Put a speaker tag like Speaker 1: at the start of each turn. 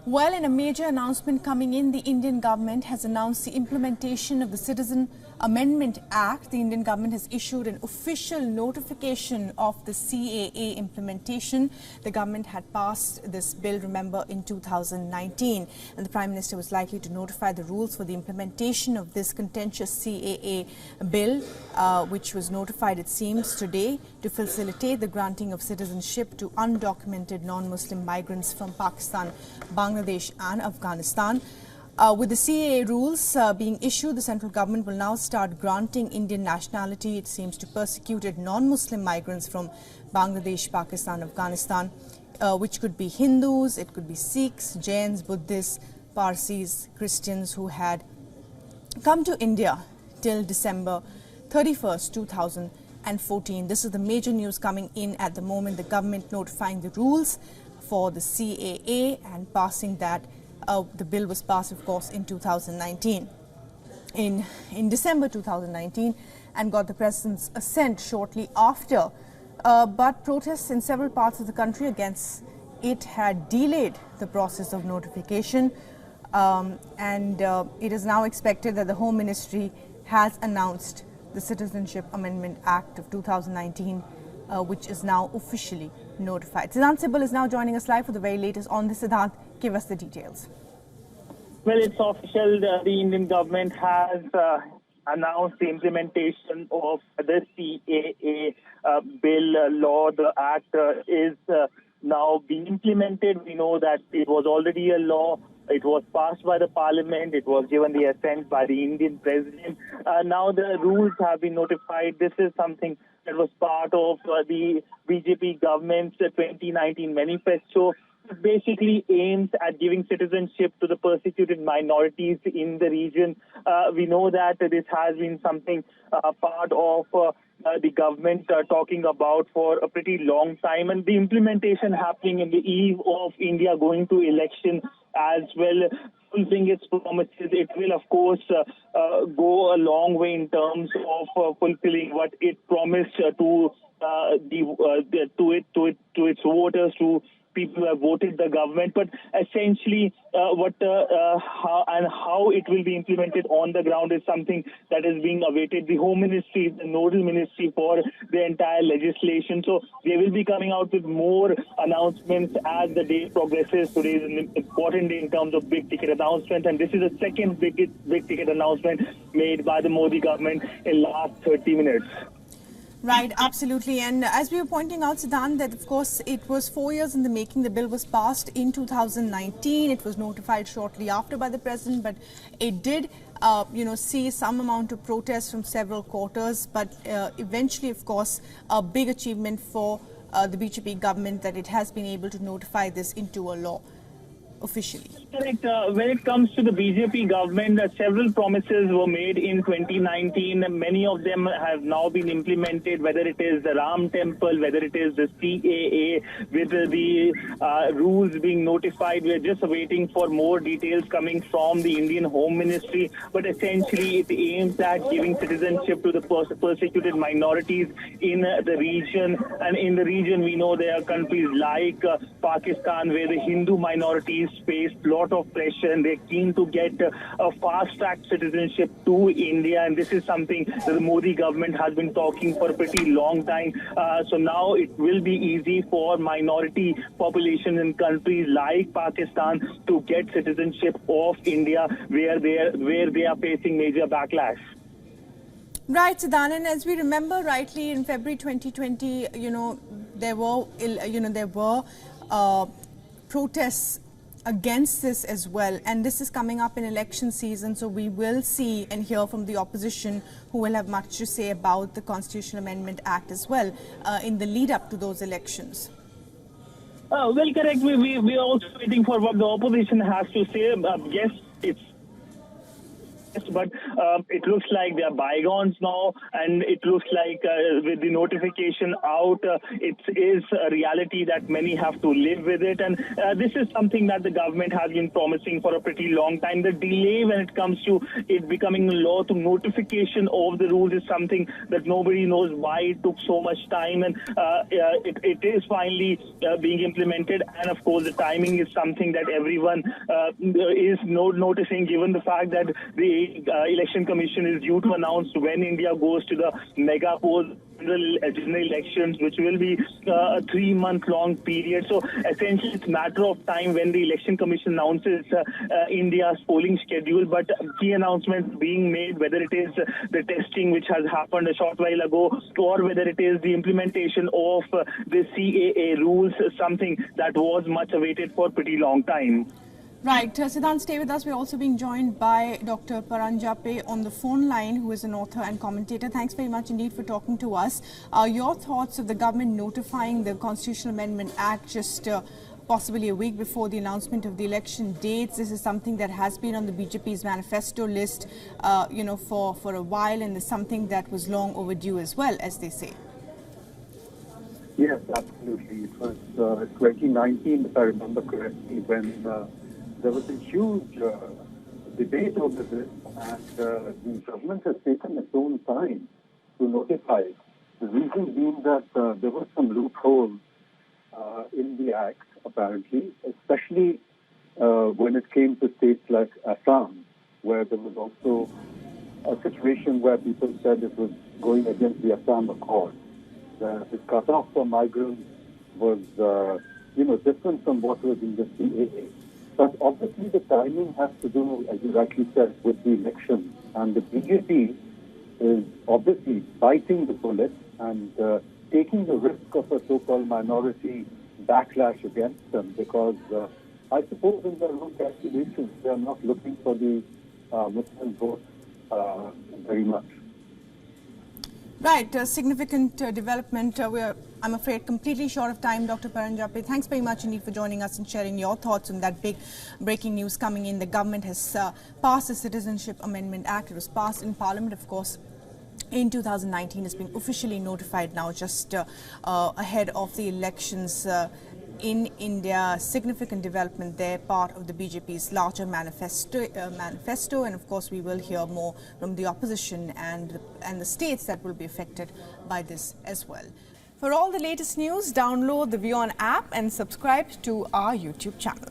Speaker 1: Well, in a major announcement coming in, the Indian government has announced the implementation of the Citizen Amendment Act. The Indian government has issued an official notification of the CAA implementation. The government had passed this bill, remember, in 2019. And the Prime Minister was likely to notify the rules for the implementation of this contentious CAA bill, which was notified, it seems, today to facilitate the granting of citizenship to undocumented non-Muslim migrants from Pakistan, Bangladesh and Afghanistan. With the CAA rules being issued, the central government will now start granting Indian nationality, it seems, to persecuted non-Muslim migrants from Bangladesh, Pakistan, Afghanistan, which could be Hindus, it could be Sikhs, Jains, Buddhists, Parsis, Christians who had come to India till December 31st, 2014. This is the major news coming in at the moment. The government notifying the rules for the CAA and passing that. The bill was passed, of course, in 2019, in December 2019, and got the President's assent shortly after. But protests in several parts of the country against it had delayed the process of notification, and it is now expected that the Home Ministry has announced the Citizenship Amendment Act of 2019, which is now officially notified. Siddhant Sibal is now joining us live for the very latest on this. Siddhant, give us the details.
Speaker 2: Well, it's official. The Indian government has announced the implementation of the CAA bill law. The act is now being implemented. We know that it was already a law. It was passed by the parliament. It was given the assent by the Indian president. Now the rules have been notified. This is something that was part of the BJP government's 2019 manifesto. It basically aims at giving citizenship to the persecuted minorities in the region. We know that this has been something part of the government talking about for a pretty long time, and the implementation happening in the eve of India going to election as well, fulfilling its promises. It will, of course, go a long way in terms of fulfilling what it promised to its voters, to people who have voted the government. But essentially, how it will be implemented on the ground is something that is being awaited. The Home Ministry is the nodal ministry for the entire legislation, so they will be coming out with more announcements as the day progresses. Today is an important day in terms of big ticket announcements, and this is the second big ticket announcement made by the Modi government in last 30 minutes.
Speaker 1: Right, absolutely. And as we were pointing out, Siddhant, that of course it was 4 years in the making. The bill was passed in 2019. It was notified shortly after by the President, but it did, see some amount of protest from several quarters. But eventually, of course, a big achievement for the BJP government that it has been able to notify this into a law officially.
Speaker 2: Correct. When it comes to the BJP government, several promises were made in 2019. Many of them have now been implemented, whether it is the Ram Temple, whether it is the CAA, with the rules being notified. We're just waiting for more details coming from the Indian Home Ministry. But essentially, it aims at giving citizenship to the persecuted minorities in the region. And in the region, we know there are countries like Pakistan, where the Hindu minorities face a lot of pressure, and they're keen to get a fast-track citizenship to India, and this is something that the Modi government has been talking for a pretty long time. So now it will be easy for minority population in countries like Pakistan to get citizenship of India, where they are facing major backlash.
Speaker 1: Right, Siddhant, and as we remember rightly, in February 2020, there were protests against this as well, and this is coming up in election season, so we will see and hear from the opposition, who will have much to say about the Constitutional Amendment Act as well in the lead up to those elections.
Speaker 2: Well, correct. We are also waiting for what the opposition has to say. Yes, it's but it looks like they are bygones now, and it looks like with the notification out, it is a reality that many have to live with it. And this is something that the government has been promising for a pretty long time. The delay when it comes to it becoming law to notification of the rules is something that nobody knows why it took so much time, and it is finally being implemented. And of course, the timing is something that everyone is noticing, given the fact that the Election Commission is due to announce when India goes to the mega poll general elections, which will be a 3-month-long period. So essentially, it's a matter of time when the Election Commission announces India's polling schedule. But key announcements being made, whether it is the testing which has happened a short while ago, or whether it is the implementation of the CAA rules, something that was much awaited for a pretty long time.
Speaker 1: Right. Siddhant, stay with us. We're also being joined by Dr. Paranjape on the phone line, who is an author and commentator. Thanks very much indeed for talking to us. Your thoughts of the government notifying the Constitutional Amendment Act just possibly a week before the announcement of the election dates. This is something that has been on the BJP's manifesto list, for a while, and is something that was long overdue as well, as they say.
Speaker 3: Yes, absolutely. It was 2019, if I remember correctly, when there was a huge debate over this, and the government has taken its own time to notify it. The reason being that there were some loopholes in the Act, apparently, especially when it came to states like Assam, where there was also a situation where people said it was going against the Assam Accord. The cutoff for migrants was, different from what was in the CAA. But obviously the timing has to do, as you rightly said, with the election. And the BJP is obviously biting the bullet and taking the risk of a so-called minority backlash against them, because I suppose in their own calculations, they are not looking for the Muslim vote very much.
Speaker 1: Right, significant development. We're, I'm afraid, completely short of time. Dr. Paranjape, thanks very much indeed for joining us and sharing your thoughts on that big breaking news coming in. The government has passed the Citizenship Amendment Act. It was passed in Parliament, of course, in 2019. It's been officially notified now, just ahead of the elections in India. Significant development there, part of the BJP's larger manifesto, and of course we will hear more from the opposition and the states that will be affected by this as well. For all the latest news, download the WION app and subscribe to our YouTube channel.